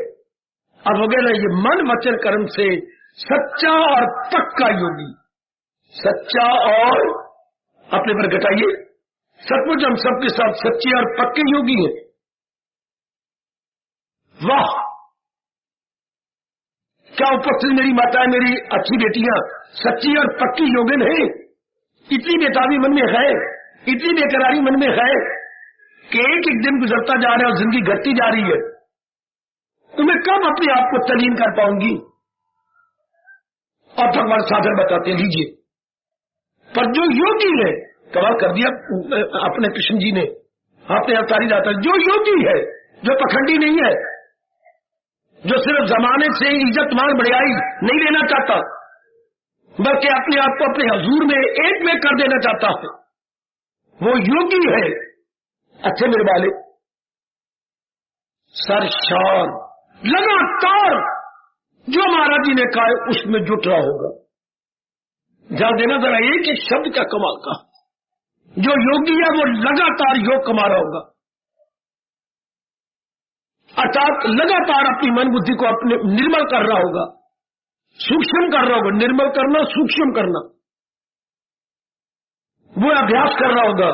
Speaker 1: अब हो गया ना ये मन वचन कर्म से सच्चा और पक्का योगी। सच्चा और अपने पर घटाइए, सचमुच हम सबके साथ सच्चे और पक्के योगी हैं। वाह, क्या उपस्थित मेरी माताएं, मेरी अच्छी बेटियां सच्ची और पक्की योगिन है। इतनी बेताबी मन में है, इतनी बेकरारी मन में है कि एक एक दिन गुजरता जा रहा है और जिंदगी घटती जा रही है। तुम्हें कब अपने आप को तलीन कर पाऊंगी? और भगवान साधन बताते, लीजिए। पर जो योगी है, कमाल कर दिया अपने कृष्ण जी ने, आपने अवतारी जाता, जो योगी है, जो पखंडी नहीं है, जो सिर्फ जमाने से इज्जत मान बढ़ियाई नहीं लेना चाहता, बल्कि अपने आप को अपने हजूर में एक में कर देना चाहता है, वो योगी है। अच्छे मेरे वाले, सरशान लगातार जो महाराज जी ने कहा उसमें जुट रहा होगा। ध्यान देना जरा, एक एक शब्द का कमाल का। जो योगी है वो लगातार योग कमा रहा होगा, अर्थात लगातार अपनी मन बुद्धि को अपने निर्मल कर रहा होगा, सूक्ष्म कर रहा होगा। निर्मल करना, सूक्ष्म करना, वो अभ्यास कर रहा होगा,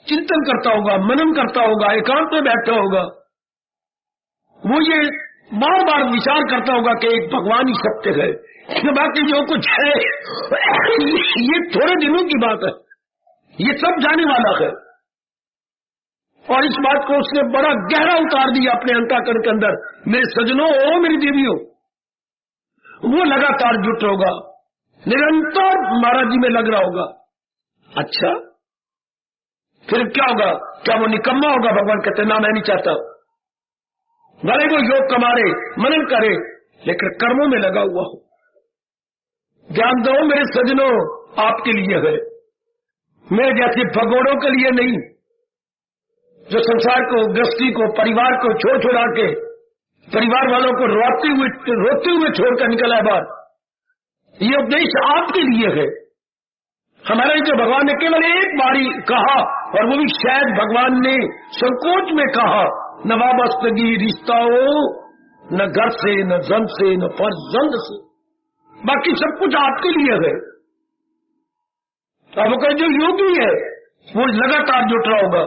Speaker 1: चिंतन करता होगा, मनन करता होगा, एकांत में बैठा होगा। वो ये बार बार विचार करता होगा कि एक भगवान ही सत्य है, बाकी जो कुछ है ये थोड़े दिनों की बात है, ये सब जाने वाला है। और इस बात को उसने बड़ा गहरा उतार दिया अपने अंतःकरण के अंदर। मेरे सजनों, ओ मेरी देवियों, वो लगातार जुट होगा, निरंतर महाराज जी में लग रहा होगा। अच्छा, फिर क्या होगा? क्या वो निकम्मा होगा? भगवान कहते ना, मैं नहीं चाहता। भले वो योग कमारे, मनन करे, लेकिन कर्मों में लगा हुआ हो। ध्यान दो मेरे सजनों, आपके लिए है, मेरे जैसे भगोड़ों के लिए नहीं, जो संसार को, गृहस्थी को, परिवार को छोड़ छोड़ा के, परिवार वालों को रोते हुए छोड़कर निकला है बाहर। ये उपदेश आपके लिए है। हमारे जो भगवान ने केवल एक बारी कहा, और वो भी शायद भगवान ने संकोच में कहा, न वाबस्तगी रिश्ता हो, न घर से, न जन से, न फर्जंद से, बाकी सब कुछ आपके लिए है। अब वो जो योगी है वो लगातार जुट रहा होगा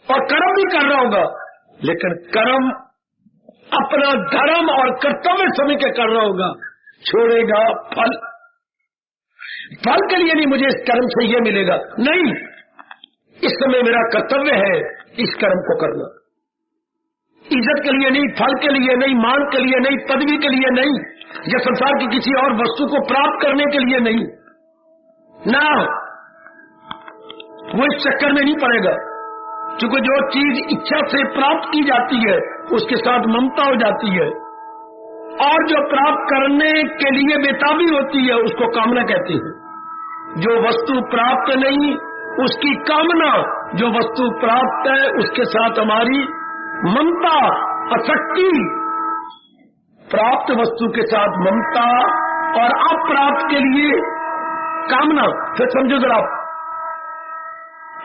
Speaker 1: और कर्म भी कर रहा होगा, लेकिन कर्म अपना धर्म और कर्तव्य समय के कर रहा होगा। छोड़ेगा फल के लिए नहीं, मुझे इस कर्म से ये मिलेगा नहीं, इस समय मेरा कर्तव्य है इस कर्म को करना, इज्जत के लिए नहीं, फल के लिए नहीं, मान के लिए नहीं, पदवी के लिए नहीं, या संसार की किसी और वस्तु को प्राप्त करने के लिए नहीं ना, वो इस चक्कर में नहीं पड़ेगा। क्योंकि जो चीज इच्छा से प्राप्त की जाती है उसके साथ ममता हो जाती है, और जो प्राप्त करने के लिए बेताबी होती है उसको कामना कहते हैं। जो वस्तु प्राप्त नहीं उसकी कामना, जो वस्तु प्राप्त है उसके साथ हमारी ममता, आसक्ति। प्राप्त वस्तु के साथ ममता और अप्राप्त के लिए कामना। फिर समझो जरा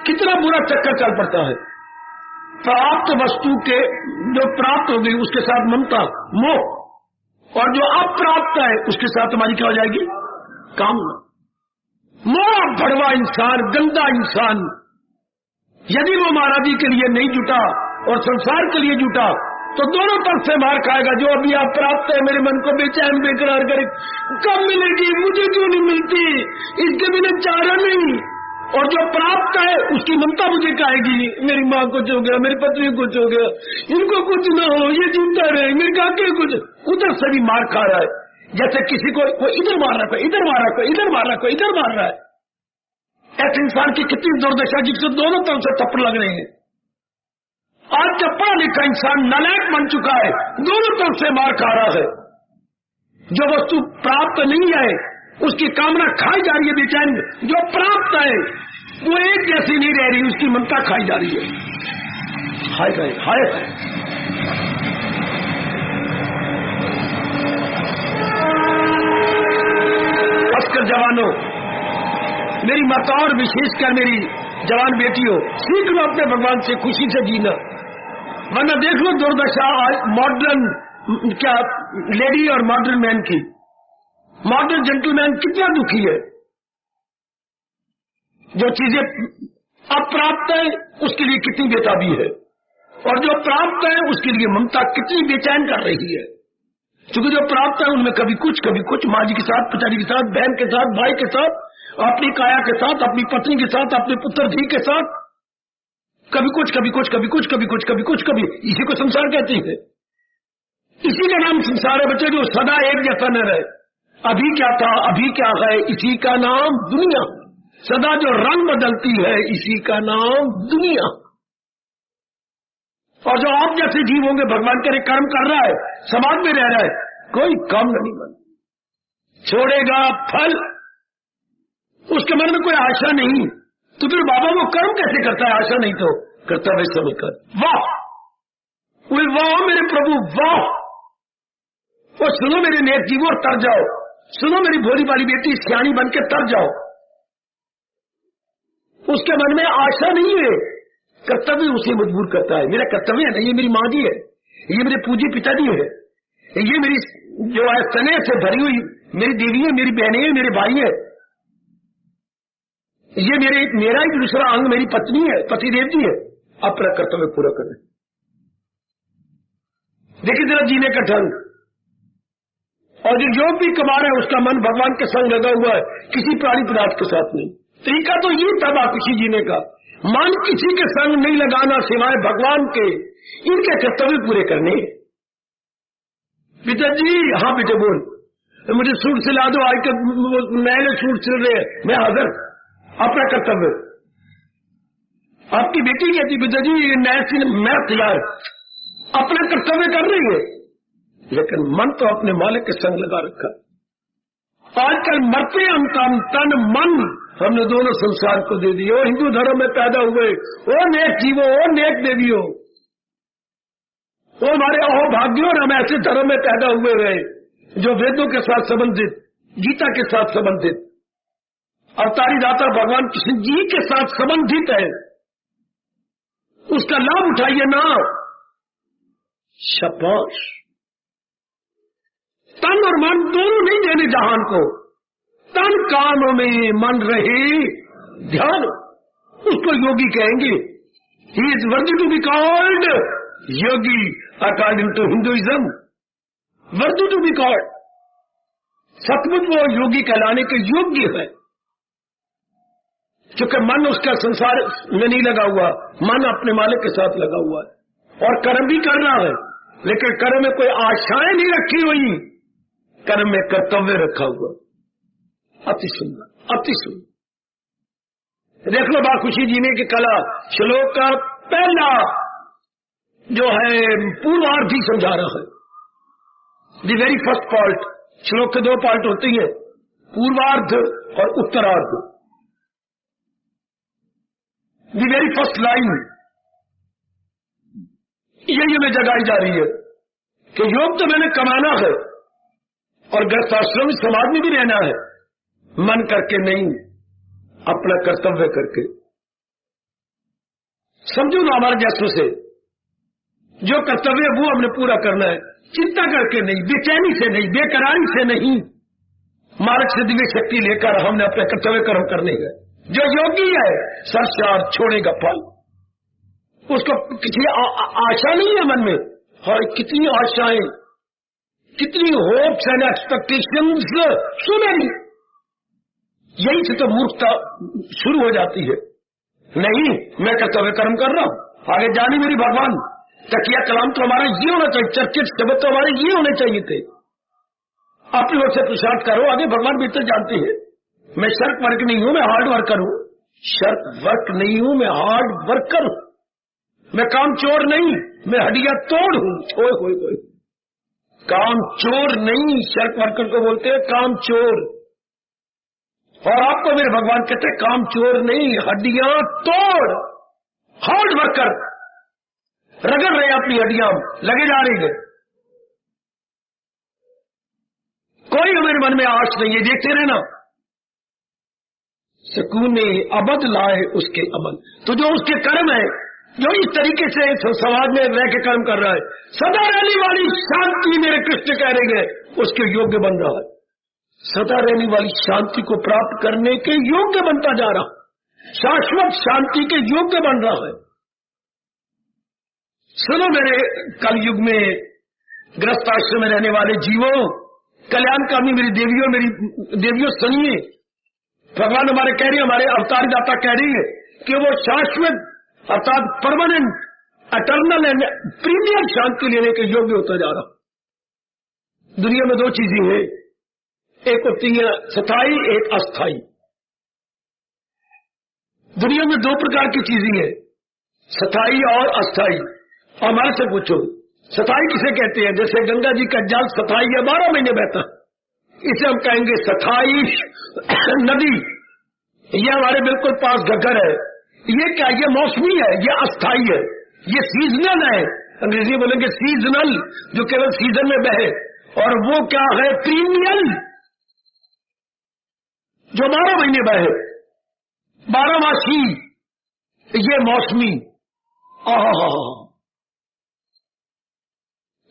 Speaker 1: कितना बुरा चक्कर चल पड़ता है। प्राप्त वस्तु के जो प्राप्त हो गई उसके साथ ममता, मोह, और जो अप्राप्त है उसके साथ हमारी क्या हो जाएगी? कामना। मोह भड़वा इंसान, गंदा इंसान, यदि वो महाराजी के लिए नहीं जुटा और संसार के लिए जुटा तो दोनों तरफ से मार खाएगा। जो अभी आप प्राप्त है मेरे मन को बेचैन बेकरार करे, कब मिलेगी, मुझे क्यों नहीं मिलती, इसके बिना चारा नहीं। और जो प्राप्त है उसकी ममता मुझे कहेगी, मेरी माँ कुछ हो गया, मेरी पत्नी कुछ हो गया, इनको कुछ ना हो, ये जीता रहे, मेरे काके कुछ। उधर से भी मार खा रहा है। जैसे किसी को इधर मार रहा है, इधर मार रहा है, इधर मार रहा है, इधर मार रहा है। ऐसे इंसान की कितनी दुर्दशा जिससे दोनों तरफ से थप्पड़ लग रहे हैं। आज का पढ़ा लिखा इंसान नालायक बन चुका है, दोनों तरफ से मार खा रहा है। जो वस्तु प्राप्त नहीं है उसकी कामना खाई जा रही है बेचैन, जो प्राप्त है वो एक जैसी नहीं रह रही, उसकी ममता खाई जा रही है। हाय हाय हाय हाय। अस्कर जवानों, मेरी माता और विशेषकर मेरी जवान बेटियों, सीख लो अपने भगवान से खुशी से जीना, वरना देख लो दुर्दशा आज मॉडर्न क्या लेडी और मॉडर्न मैन की। मॉडर्न जेंटलमैन कितना दुखी है। जो चीजें अप्राप्त है उसके लिए कितनी बेताबी है, और जो प्राप्त है उसके लिए ममता कितनी बेचैन कर रही है। क्योंकि जो प्राप्त है उनमें कभी कुछ माँ जी के साथ, पिताजी के साथ, बहन के साथ, भाई के साथ, अपनी काया के साथ, अपनी पत्नी के साथ, अपने पुत्र धी के साथ, कभी कुछ, इसी को संसार कहते हैं। इसी का नाम संसार है बच्चे, जो सदा एक जैसा न रहे। अभी क्या था, अभी क्या है, इसी का नाम दुनिया। सदा जो रंग बदलती है इसी का नाम दुनिया। और जो आप जैसे जीव होंगे, भगवान करे कर्म कर रहा है, समाज में रह रहा है, कोई काम नहीं बन छोड़ेगा फल, उसके मन में कोई आशा नहीं। तो फिर बाबा वो कर्म कैसे करता है? आशा नहीं तो करता है समझकर। वाह वाह मेरे प्रभु वाह। वो सुनो मेरे नेक जीवो और तर जाओ, सुनो मेरी भोली वाली बेटी सियानी बन के तर जाओ। उसके मन में आशा नहीं है, कर्तव्य उसे मजबूर करता है। मेरा कर्तव्य है ना, ये मेरी माँ जी है, ये मेरे पूज्य पिताजी है, ये मेरी जो है स्नेह से भरी हुई मेरी देवी है, मेरी बहनें हैं, मेरे भाई है, ये मेरा ही दूसरा अंग मेरी पत्नी है, पतिदेव जी है। अपना कर्तव्य पूरा करें। देखिए जरा जीने का ढंग। और जो भी कमा रहा है उसका मन भगवान के संग लगा हुआ है, किसी प्राणी पदार्थ के साथ नहीं। तरीका तो ये था बाकी जीने का, मन किसी के संग नहीं लगाना सिवाय भगवान के। इनके कर्तव्य पूरे करने। पिताजी, हाँ बेटे बोल, मुझे सूट सिला दो, आज के नए सूट सिल रहे हैं, मैं हाजिर। अपना कर्तव्य। आपकी बेटी कहती पिताजी ये नया सिल, मैं तैयार। अपना कर्तव्य कर रही है, लेकिन मन तो अपने मालिक के संग लगा रखा। आजकल मरते हम तन मन हमने दोनों संसार को दे दिए। और हिंदू धर्म में पैदा हुए, ओ नेक जीवो, ओ नेक देवियों, वो हमारे अहो भाग्यों, और हम ऐसे धर्म में पैदा हुए रहे जो वेदों के साथ संबंधित, गीता के साथ संबंधित, अवतारी दाता भगवान कृष्ण जी के साथ संबंधित है। उसका लाभ उठाइए ना। शाबाश। तन और मन दोनों नहीं देने जहान को। तन काम में मन रहे ध्यान, उसको योगी कहेंगे। He is worthy to be called yogi according to Hinduism. Worthy to be called, सचमुच वो योगी कहलाने के योग्य है। क्योंकि मन उसका संसार में नहीं लगा हुआ, मन अपने मालिक के साथ लगा हुआ है। और कर्म भी करना है, लेकिन कर्म में कोई आशाएं नहीं रखी हुई, कर्म में कर्तव्य रखा हुआ। अति सुंदर, अति सुंदर। देख लो बाखुशी जीने की कला श्लोक का पहला जो है पूर्वार्ध ही समझा रहा है। द वेरी फर्स्ट पार्ट, श्लोक के 2 पार्ट होती है, पूर्वार्ध और उत्तरार्ध। द वेरी फर्स्ट लाइन यही हमें जगाई जा रही है कि योग तो मैंने कमाना है और गृहस्थाश्रम समाज में भी रहना है, मन करके नहीं, अपना कर्तव्य करके। समझो ना, हमारे जैसों से जो कर्तव्य वो हमने पूरा करना है, चिंता करके नहीं, बेचैनी से नहीं, बेकरारी से नहीं, मार्ग से दिव्य शक्ति लेकर हमने अपने कर्तव्य कर्म करने हैं। जो योगी है संसार छोड़ेगा फल, उसको किसी आशा नहीं है मन में। और कितनी आशाएं, कितनी होप्स एंड एक्सपेक्टेशंस सुने नहीं, यही से तो मूर्खता शुरू हो जाती है। नहीं, मैं कर्तव्य कर्म कर रहा हूं, आगे जानी मेरी भगवान। तकिया कलाम तो हमारे ये होना चाहिए, चर्चित शब्द तो हमारे ये होने चाहिए थे। अपनी ओर से पुरुषार्थ करो, आगे भगवान भीतर जानते हैं। मैं शर्क वर्क नहीं हूं, मैं हार्ड वर्कर हूं। शर्क वर्क नहीं हूं, मैं हार्ड वर्कर हूं। मैं काम चोर नहीं, मैं हड्डियां तोड़ हूं। ओए काम चोर नहीं, शर्क वर्कर को बोलते हैं काम चोर। और आपको मेरे भगवान कहते हैं काम चोर नहीं, हड्डियां तोड़, हार्ड वर्कर। रगड़ रहे अपनी हड्डियां, लगे जा रही है। कोई हमारे मन में आश नहीं है, देखते रहना। सुकून अबद लाए उसके अमल, तो जो उसके कर्म है, जो इस तरीके से समाज में रह के कर्म कर रहा है, सदा रहने वाली शांति मेरे कृष्ण कह रहे हैं, उसके योग्य बन रहा है। सदा रहने वाली शांति को प्राप्त करने के योग्य बनता जा रहा, शाश्वत शांति के योग्य बन रहा है। सुनो मेरे कलयुग में गृहस्थाश्रम में रहने वाले जीवों, कल्याणकामी मेरी देवियों सुनिए, भगवान हमारे कह रही है, हमारे अवतार दाता कह रही है कि वो शाश्वत अर्थात परमानेंट, अटर्नल एंड प्रीमियम शांति लेने के योग्य होता जा रहा। दुनिया में 2 चीजें हैं, एक होती है स्थायी, एक अस्थायी। दुनिया में 2 प्रकार की चीजें हैं, स्थायी और अस्थायी। हमारे से पूछो स्थायी किसे कहते हैं? जैसे गंगा जी का जल स्थायी है, 12 महीने बहता, इसे हम कहेंगे स्थायी नदी। ये हमारे बिल्कुल पास घग्गर है, ये क्या, ये मौसमी है, ये अस्थायी है, ये सीजनल है। अंग्रेजी बोलेंगे सीजनल, जो केवल सीजन में बहे। और वो क्या है? प्रीमियल, जो 12 महीने बहे, 12 मासी, ये मौसमी।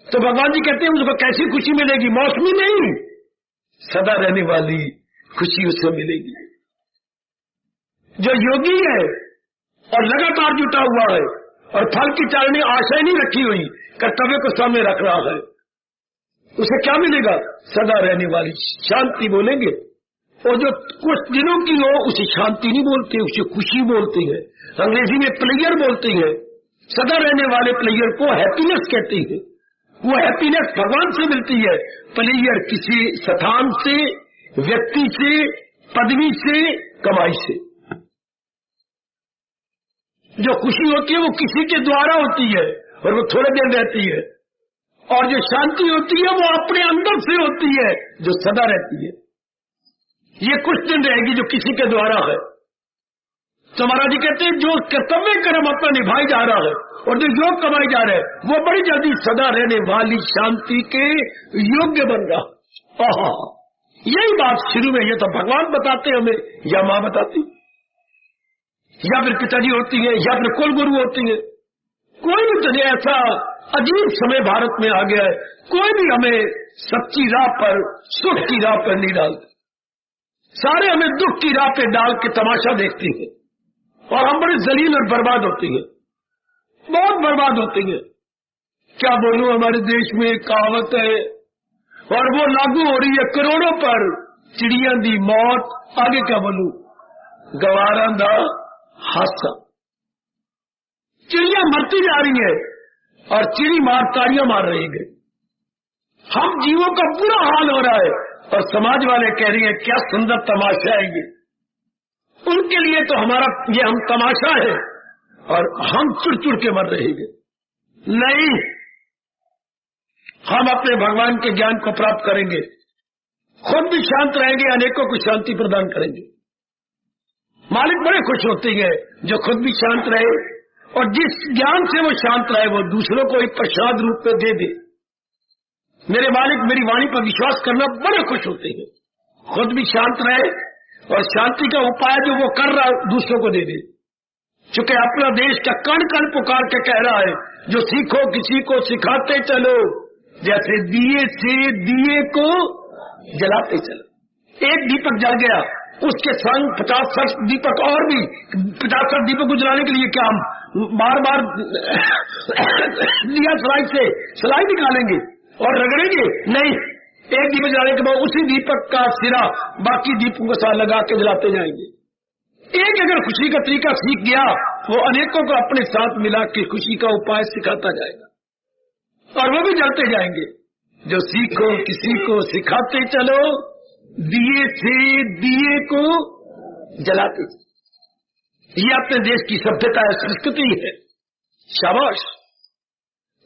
Speaker 1: तो भगवान जी कहते हैं उसको कैसी खुशी मिलेगी? मौसमी नहीं, सदा रहने वाली खुशी उससे मिलेगी। जो योगी है और लगातार जुटा हुआ है और फल की चालनी आशा नहीं रखी हुई, कर्तव्य को सामने रख रहा है, उसे क्या मिलेगा? सदा रहने वाली शांति बोलेंगे। और जो कुछ दिनों की हो उसे शांति नहीं बोलते, उसे खुशी बोलते हैं। अंग्रेजी में प्लेयर बोलते हैं। सदा रहने वाले प्लेयर को हैप्पीनेस कहते हैं। वो हैप्पीनेस भगवान से मिलती है। प्लेयर किसी स्थान से, व्यक्ति से, पदवी से, कमाई से। जो खुशी होती है वो किसी के द्वारा होती है और वो थोड़े देर रहती है। और जो शांति होती है वो अपने अंदर से होती है, जो सदा रहती है। ये कुछ दिन रहेगी जो किसी के द्वारा है। तो महाराज जी कहते हैं जो कर्तव्य कर्म अपना निभाई जा रहा है और जो योग कमाई जा रहे हैं, वो बड़ी जल्दी सदा रहने वाली शांति के योग्य बन रहा। यही बात शुरू में ये तो भगवान बताते हमें, या माँ बताती, या फिर पिताजी होती है, या फिर कुल गुरु होती है। कोई भी तो ऐसा अजीब समय भारत में आ गया है, कोई भी हमें सच्ची राह पर, सुख की राह पर नहीं डालते। सारे हमें दुख की राह पे डाल के तमाशा देखती है और हम बड़े जलील और बर्बाद होती है, बहुत बर्बाद होती है। क्या बोलूं, हमारे देश में एक कहावत है और वो लागू हो रही है करोड़ों पर, चिड़िया दी मौत, आगे क्या बोलूं, गवारा दा हादसा। चिड़िया मरती जा रही है और चिड़ी मार ताड़ियां मार रही गए। हम जीवों का बुरा हाल हो रहा है और समाज वाले कह रही है क्या सुंदर तमाशा है ये। उनके लिए तो हमारा ये हम तमाशा है और हम चुड़ के मर रहे हैं। नहीं, हम अपने भगवान के ज्ञान को प्राप्त करेंगे, खुद भी शांत रहेंगे, अनेकों को शांति प्रदान करेंगे। मालिक बड़े खुश होते हैं जो खुद भी शांत रहे और जिस ज्ञान से वो शांत रहे वो दूसरों को एक प्रसाद रूप में दे दे। मेरे मालिक मेरी वाणी पर विश्वास करना बड़े खुश होते हैं, खुद भी शांत रहे और शांति का उपाय जो वो कर रहा है दूसरों को दे दे। चूंकि अपना देश का कण कण पुकार के कह रहा है जो सीखो किसी को सिखाते चलो, जैसे दिए से दिए को जलाते चलो। एक दीपक जल गया, उसके संग 50-60 दीपक और भी 50-60 दीपक को जलाने के लिए क्या हम बार बार दिया सलाई निकालेंगे और रगड़ेंगे? नहीं, एक दीपक जलाने के बाद उसी दीपक का सिरा बाकी दीपकों के साथ लगा के जलाते जाएंगे। एक अगर खुशी का तरीका सीख गया वो अनेकों को अपने साथ मिला के खुशी का उपाय सिखाता जाएगा और वो भी जलते जाएंगे। जो सीखो किसी को सिखाते चलो, दिए से दिए को जलाते चलो। ये अपने देश की सभ्यता है, संस्कृति है। शाबाश।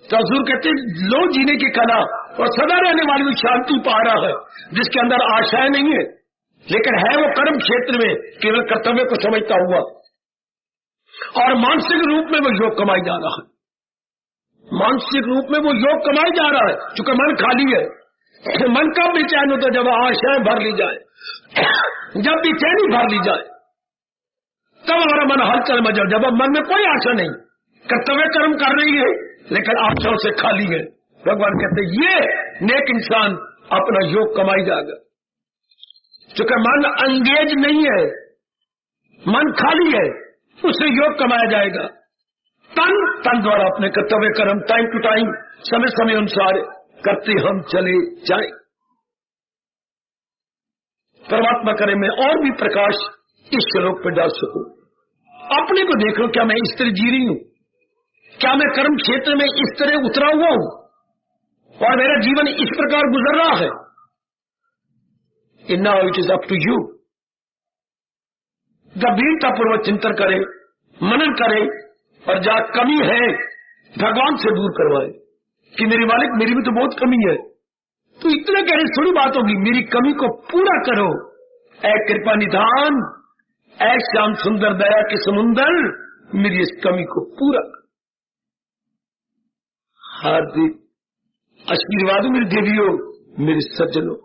Speaker 1: तो हजूर कहते हैं लो जीने की कला और सदा रहने वाली वो शांति पा रहा है जिसके अंदर आशाएं नहीं है, लेकिन है वो कर्म क्षेत्र में केवल कर्तव्य को समझता हुआ और मानसिक रूप में वो योग कमाई जा रहा है। मानसिक रूप में वो योग कमाई जा रहा है क्योंकि मन खाली है। मन कब बेचैन होता जब आशाएं भर ली जाए, जब बेचैनी भर ली जाए तब हमारा मन हलचल में जाए। जब मन में कोई आशा नहीं, कर्तव्य कर्म कर रही है लेकिन आशाओं से खाली है, भगवान कहते ये नेक इंसान अपना योग कमाई जाएगा। क्योंकि मन अंगेज नहीं है, मन खाली है, उससे योग कमाया जाएगा। तन द्वारा अपने कर्तव्य कर्म टाइम टू टाइम समय समय अनुसार करते हम चले जाए। परमात्मा करे मैं और भी प्रकाश इस श्लोक पर डाल सकूं। अपने को देख लो, क्या मैं इस तरह जी रही हूं? क्या मैं कर्म क्षेत्र में इस तरह उतरा हुआ हूं और मेरा जीवन इस प्रकार गुजर रहा है? Now it is up to you. गंभीरतापूर्वक चिंतन करे, मनन करे और जहां कमी है भगवान से दूर करवाए कि मेरे मालिक मेरी भी तो बहुत कमी है, तो इतना कहने थोड़ी बात होगी, मेरी कमी को पूरा करो। ऐ कृपा निधान, ऐ श्याम सुंदर दया के समुंदर, मेरी इस कमी को पूरा करो। हार्दिक आशीर्वाद मेरे देवियों, मेरे सज्जनों।